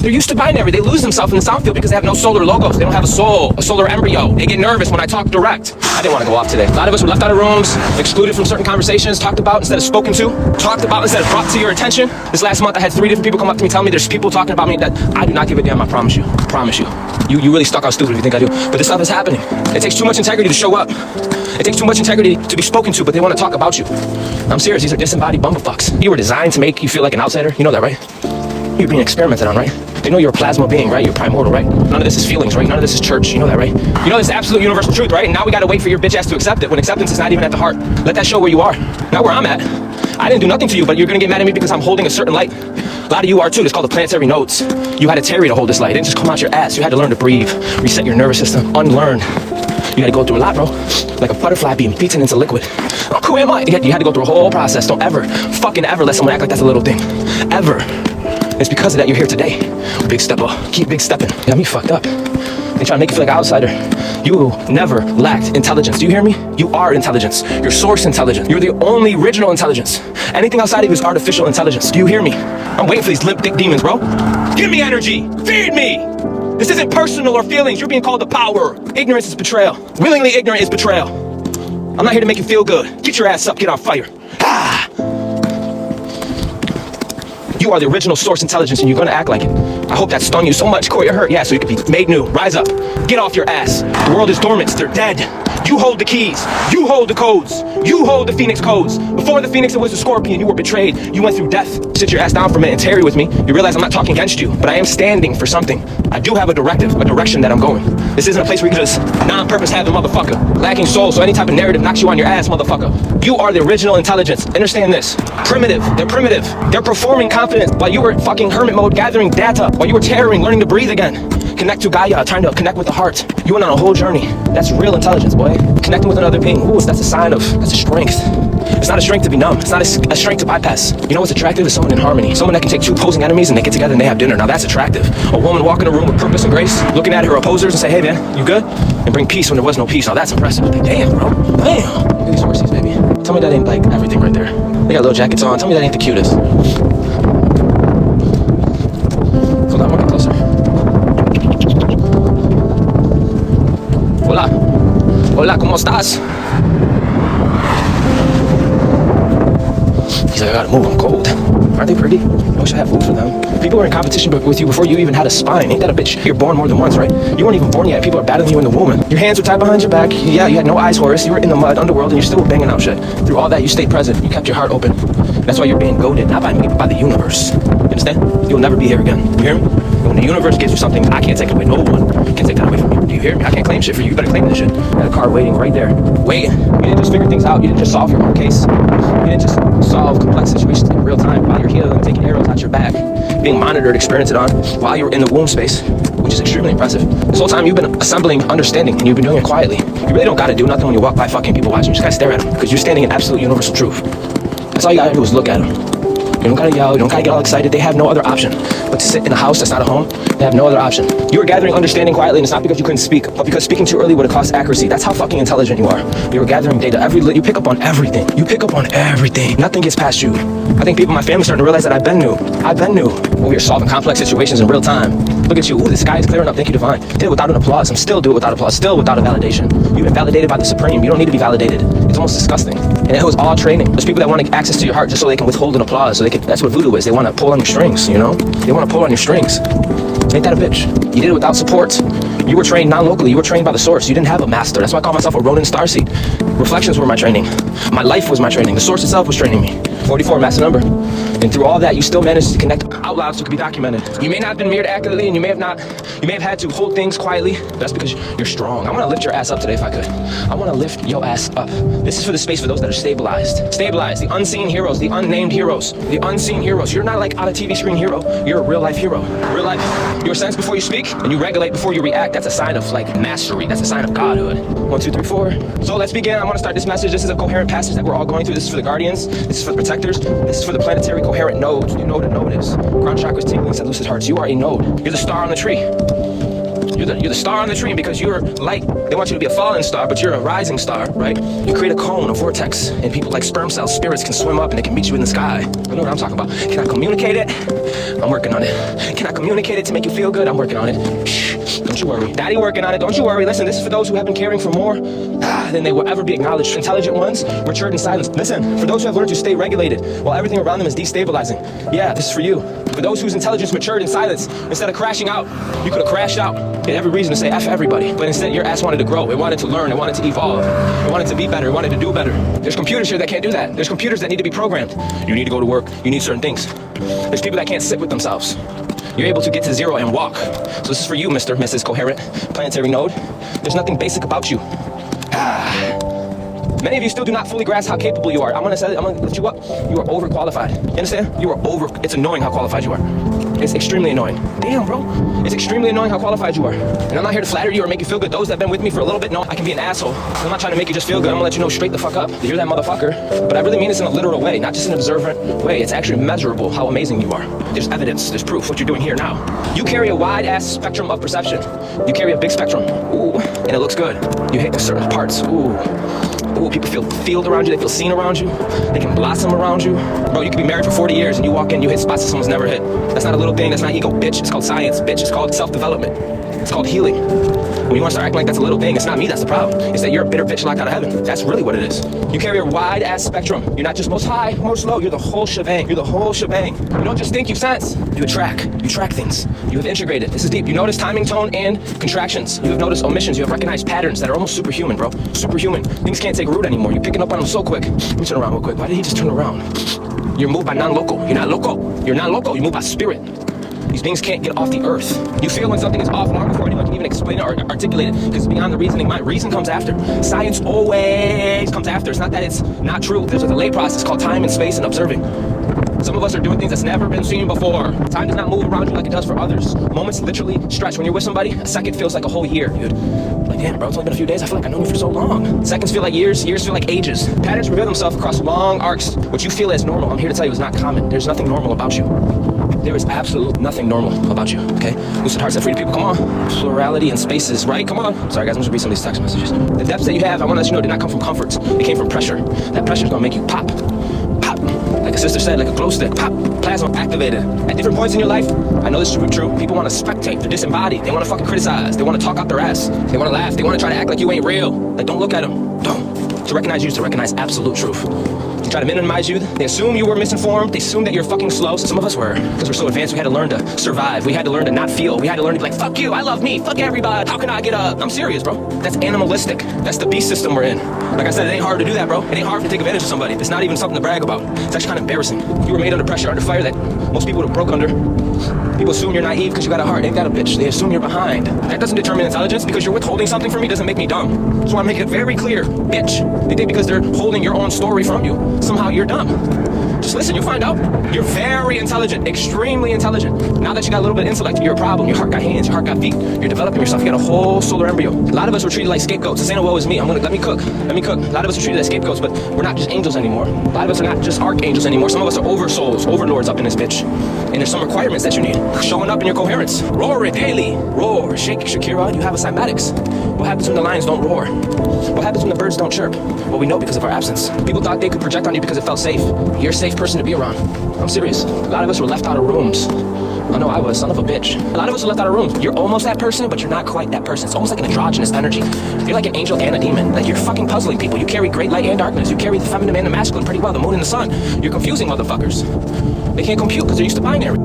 They're used to binary. They lose themselves in the sound field because they have no solar logos. They don't have a soul, a solar embryo. They get nervous when I talk direct. I didn't want to go off today. A lot of us were left out of rooms, excluded from certain conversations, talked about instead of spoken to, talked about instead of brought to your attention. This last month I had 3 different people come up to me telling me there's people talking about me that I do not give a damn, I promise you. I promise you. You really stuck out stupid if you think I do. But this stuff is happening. It takes too much integrity to show up. It takes too much integrity to be spoken to, but they want to talk about you. I'm serious, these are disembodied bumblefucks. You were designed to make you feel like an outsider. You know that, right? You're being experimented on, right? They know you're a plasma being, right? You're primordial, right? None of this is feelings, right? None of this is church. You know that, right? You know this is absolute universal truth, right? And now we gotta wait for your bitch ass to accept it when acceptance is not even at the heart. Let that show where you are, not where I'm at. I didn't do nothing to you, but you're gonna get mad at me because I'm holding a certain light. A lot of you are too. It's called the planetary nodes. You had to tarry to hold this light. It didn't just come out your ass. You had to learn to breathe, reset your nervous system, unlearn. You had to go through a lot, bro. Like a butterfly being beaten into liquid. Oh, who am I? You had to go through a whole process. Don't ever, fucking ever let someone act like that's a little thing. Ever. It's because of that you're here today. Big stepper. Keep big stepping. Got me fucked up. They try to make you feel like an outsider. You never lacked intelligence. Do you hear me? You are intelligence. You're source intelligence. You're the only original intelligence. Anything outside of you is artificial intelligence. Do you hear me? I'm waiting for these limp dick demons, bro. Give me energy. Feed me. This isn't personal or feelings. You're being called to power. Ignorance is betrayal. Willingly ignorant is betrayal. I'm not here to make you feel good. Get your ass up. Get on fire. Ah. You are the original source intelligence and you're gonna act like it. I hope that stung you so much, Corey, it hurt. Yeah, so you could be made new. Rise up. Get off your ass. The world is dormant. They're dead. You hold the keys. You hold the codes. You hold the Phoenix codes. Before the Phoenix, it was the Scorpion. You were betrayed. You went through death. Sit your ass down for a minute and tarry with me. You realize I'm not talking against you, but I am standing for something. I do have a directive, a direction that I'm going. This isn't a place where you can just non-purpose have the motherfucker. Lacking soul, so any type of narrative knocks you on your ass, motherfucker. You are the original intelligence. Understand this. Primitive. They're primitive. They're performing confidence while you were in fucking hermit mode, gathering data, while you were tarrying, learning to breathe again. Connect to Gaia, trying to connect with the heart. You went on a whole journey. That's real intelligence, boy. Connecting with another being. Ooh, that's a sign of, that's a strength. It's not a strength to be numb. It's not a strength to bypass. You know what's attractive is someone in harmony. Someone that can take 2 opposing enemies and they get together and they have dinner. Now that's attractive. A woman walking in a room with purpose and grace, looking at her opposers and say, hey man, you good? And bring peace when there was no peace. Now that's impressive. Damn, bro. Damn. Look at these horses, baby. Tell me that ain't like everything right there. They got little jackets on. Tell me that ain't the cutest. Hold on, walk closer. Hola. Hola, ¿cómo estás? He's like, I gotta move, I'm cold. Aren't they pretty? I wish I had food for them. People were in competition with you before you even had a spine. Ain't that a bitch? You're born more than once, right? You weren't even born yet. People are battling you in the womb. Your hands were tied behind your back. Yeah, you had no eyes, Horus. You were in the mud, underworld, and you're still banging out shit. Through all that, you stayed present. You kept your heart open. That's why you're being goaded, not by me, but by the universe. You understand? You'll never be here again. You hear me? When the universe gives you something, I can't take it away. No one can take that away from you. Do you hear me? I can't claim shit for you. You better claim this shit. Got a car waiting right there. Waiting. You didn't just figure things out. You didn't just solve your own case. You didn't just solve complex situations in real time while you're healing, taking arrows out your back, being monitored, experienced on while you're in the womb space, which is extremely impressive. This whole time you've been assembling understanding and you've been doing it quietly. You really don't gotta do nothing when you walk by fucking people watching. You just gotta stare at them because you're standing in absolute universal truth. That's all you gotta do is look at them. You don't gotta yell, you don't gotta get all excited. They have no other option but to sit in a house that's not a home. They have no other option. You were gathering understanding quietly, and it's not because you couldn't speak, but because speaking too early would have cost accuracy. That's how fucking intelligent you are. You were gathering data. You pick up on everything. You pick up on everything. Nothing gets past you. I think people in my family starting to realize that I've been new. When we are solving complex situations in real time. Look at you. Ooh, the sky is clearing up. Thank you, divine. Did it without an applause. I'm still do it without applause. Still without a validation. You've been validated by the supreme. You don't need to be validated. It's almost disgusting. And it was all training. There's people that want access to your heart just so they can withhold an applause. So they can. That's what voodoo is. They want to pull on your strings. You know. They want to pull on your strings. Ain't that a bitch? You did it without support. You were trained non-locally. You were trained by the source. You didn't have a master. That's why I call myself a Ronin starseed. Reflections were my training. My life was my training. The source itself was training me. 44, master number. And through all that, you still managed to connect out loud so it could be documented. You may not have been mirrored accurately, and you may have had to hold things quietly. That's because you're strong. I want to lift your ass up today if I could. I want to lift your ass up. This is for the space for those that are stabilized. Stabilized, the unseen heroes, the unnamed heroes, the unseen heroes. You're not like on a TV screen hero. You're a real life hero. Real life. You're sense before you speak, and you regulate before you react. That's a sign of like mastery. That's a sign of godhood. 1, 2, 3, 4. So let's begin. I want to start this message. This is a coherent passage that we're all going through. This is for the guardians. This is for the protectors. This is for the planetary coherent nodes. You know what a node is. Crown chakras, tingling, and lucid hearts. You are a node. You're the star on the tree. You're the star on the tree because you're light. They want you to be a fallen star, but you're a rising star, right? You create a cone, a vortex, and people like sperm cells, spirits can swim up and they can meet you in the sky. I know what I'm talking about. Can I communicate it? I'm working on it. Can I communicate it to make you feel good? I'm working on it. Shh, don't you worry. Daddy working on it, don't you worry. Listen, this is for those who have been caring for more than they will ever be acknowledged. Intelligent ones, matured in silence. Listen, for those who have learned to stay regulated while everything around them is destabilizing. Yeah, this is for you. For those whose intelligence matured in silence, instead of crashing out, you could have crashed out. You had every reason to say F everybody, but instead your ass wanted to grow. It wanted to learn, it wanted to evolve. It wanted to be better, it wanted to do better. There's computers here that can't do that. There's computers that need to be programmed. You need to go to work, you need certain things. There's people that can't sit with themselves. You're able to get to zero and walk. So this is for you, Mr. Mrs. Coherent, Planetary node. There's nothing basic about you. Many of you still do not fully grasp how capable you are. I'm gonna lift you up. You are overqualified. You understand? It's annoying how qualified you are. It's extremely annoying. Damn, bro. It's extremely annoying how qualified you are. And I'm not here to flatter you or make you feel good. Those that have been with me for a little bit know I can be an asshole. I'm not trying to make you just feel good. I'm gonna let you know straight the fuck up that you're that motherfucker. But I really mean this in a literal way, not just an observant way. It's actually measurable how amazing you are. There's evidence, there's proof, what you're doing here now. You carry a wide-ass spectrum of perception. You carry a big spectrum. Ooh, and it looks good. You hit certain parts. Ooh. Ooh, people feel field around you, they feel seen around you, they can blossom around you. Bro, you could be married for 40 years and you walk in, you hit spots that someone's never hit. That's not a little thing, that's not ego, bitch. It's called science, bitch. It's called self-development. It's called healing. When you want to start acting like that's a little thing, it's not me that's the problem. It's that you're a bitter bitch locked out of heaven. That's really what it is. You carry a wide-ass spectrum. You're not just most high, most low, you're the whole shebang. You're the whole shebang. You don't just think, you sense. You track. You track things. You have integrated. This is deep. You notice timing, tone, and contractions. You have noticed omissions. You have recognized patterns that are almost superhuman, bro. Superhuman. Things can't take root anymore. You're picking up on them so quick. Let me turn around real quick. Why did he just turn around? You're moved by non-local. You're not local. You're not local. You move by spirit. These beings can't get off the earth. You feel when something is off long before anyone can even explain it or articulate it, because it's beyond the reasoning mind. Reason comes after. Science always comes after. It's not that it's not true. There's a delay process called time and space and observing. Some of us are doing things that's never been seen before. Time does not move around you like it does for others. Moments literally stretch. When you're with somebody, a second feels like a whole year, dude. Like, damn, bro, it's only been a few days. I feel like I've known you for so long. Seconds feel like years, years feel like ages. Patterns reveal themselves across long arcs. What you feel as normal, I'm here to tell you, is not common. There's nothing normal about you. There is absolutely nothing normal about you, okay? Lucid hearts and free people, come on. Plurality and spaces, right? Come on. Sorry, guys, I'm just gonna read some of these text messages. The depths that you have, I wanna let you know, did not come from comforts. They came from pressure. That pressure's gonna make you pop. Pop. Like a sister said, like a glow stick. Pop. Plasma activated. At different points in your life, I know this is true. People wanna spectate. They're disembodied. They wanna fucking criticize. They wanna talk out their ass. They wanna laugh. They wanna try to act like you ain't real. Like, don't look at them. Don't. To recognize you is to recognize absolute truth. They try to minimize you. They assume you were misinformed. They assume that you're fucking slow. Some of us were, because we're so advanced, we had to learn to survive. We had to learn to not feel. We had to learn to be like, fuck you, I love me, fuck everybody. How can I get up? I'm serious, bro. That's animalistic. That's the beast system we're in. Like I said, it ain't hard to do that, bro. It ain't hard to take advantage of somebody. It's not even something to brag about. It's actually kind of embarrassing. You were made under pressure, under fire that most people would have broke under. People assume you're naive because you got a heart. They've got a bitch. They assume you're behind. That doesn't determine intelligence. Because you're withholding something from me doesn't make me dumb. So I make it very clear, bitch. They think because they're holding your own story from you, somehow you're dumb. Just listen, you'll find out. You're very intelligent, extremely intelligent. Now that you got a little bit of intellect, you're a problem. Your heart got hands, your heart got feet. You're developing yourself. You got a whole solar embryo. A lot of us were treated like scapegoats. This ain't a woe is me. Let me cook. Let me cook. A lot of us are treated as scapegoats, but we're not just angels anymore. A lot of us are not just archangels anymore. Some of us are oversouls, overlords up in this bitch. And there's some requirements that you need. Showing up in your coherence. Roar it daily. Roar. Shake Shakira. You have a cymatics. What happens when the lions don't roar? What happens when the birds don't chirp? Well, we know because of our absence. People thought they could project on you because it felt safe. You're a safe person to be around. I'm serious. A lot of us were left out of rooms. I know I was, son of a bitch. A lot of us are left out of rooms. You're almost that person, but you're not quite that person. It's almost like an androgynous energy. You're like an angel and a demon. Like, you're fucking puzzling people. You carry great light and darkness. You carry the feminine and the masculine pretty well, the moon and the sun. You're confusing motherfuckers. They can't compute because they're used to binary.